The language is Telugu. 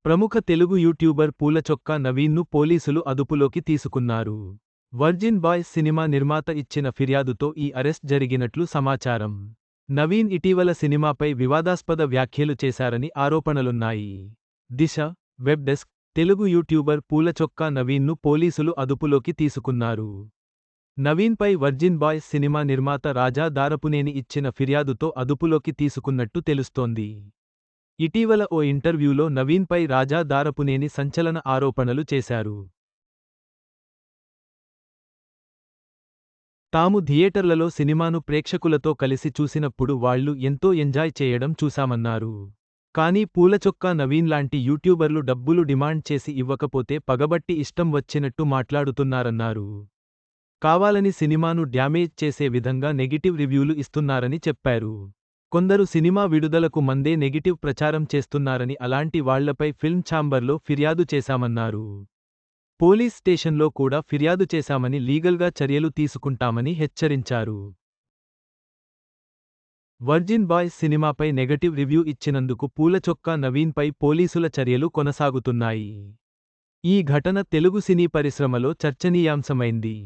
ప్రముఖ తెలుగు యూట్యూబర్ పూలచొక్కా నవీన్ను పోలీసులు అదుపులోకి తీసుకున్నారు. వర్జిన్ బాయ్స్ సినిమా నిర్మాత ఇచ్చిన ఫిర్యాదుతో ఈ అరెస్ట్ జరిగినట్లు సమాచారం. నవీన్ ఇటీవల సినిమాపై వివాదాస్పద వ్యాఖ్యలు చేశారని ఆరోపణలున్నాయి. దిశ వెబ్ డెస్క్ తెలుగు యూట్యూబర్ పూలచొక్కా నవీన్ను పోలీసులు అదుపులోకి తీసుకున్నారు. నవీన్పై వర్జిన్ బాయ్స్ సినిమా నిర్మాత రాజా దారపునేని ఇచ్చిన ఫిర్యాదుతో అదుపులోకి తీసుకున్నట్టు తెలుస్తోంది. ఇటీవల ఓ ఇంటర్వ్యూలో నవీన్పై రాజా దారపునేని సంచలన ఆరోపణలు చేశారు. తాము థియేటర్లలో సినిమాను ప్రేక్షకులతో కలిసి చూసినప్పుడు వాళ్లు ఎంతో ఎంజాయ్ చేయడం చూశామన్నారు. కానీ పూలచొక్కా నవీన్ లాంటి యూట్యూబర్లు డబ్బులు డిమాండ్ చేసి ఇవ్వకపోతే పగబట్టి ఇష్టం వచ్చినట్టు మాట్లాడుతున్నారన్నారు. కావాలని సినిమాను డ్యామేజ్ చేసే విధంగా నెగిటివ్ రివ్యూలు ఇస్తున్నారని చెప్పారు. కొందరు సినిమా విడుదలకు మందే నెగిటివ్ ప్రచారం చేస్తున్నారని, అలాంటి వాళ్లపై ఫిల్మ్ ఛాంబర్లో ఫిర్యాదు చేశామన్నారు. పోలీస్ స్టేషన్లో కూడా ఫిర్యాదు చేశామని, లీగల్గా చర్యలు తీసుకుంటామని హెచ్చరించారు. వర్జిన్ బాయ్స్ సినిమాపై నెగటివ్ రివ్యూ ఇచ్చినందుకు పూలచొక్కా నవీన్పై పోలీసుల చర్యలు కొనసాగుతున్నాయి. ఈ ఘటన తెలుగు సినీ పరిశ్రమలో చర్చనీయాంశమైంది.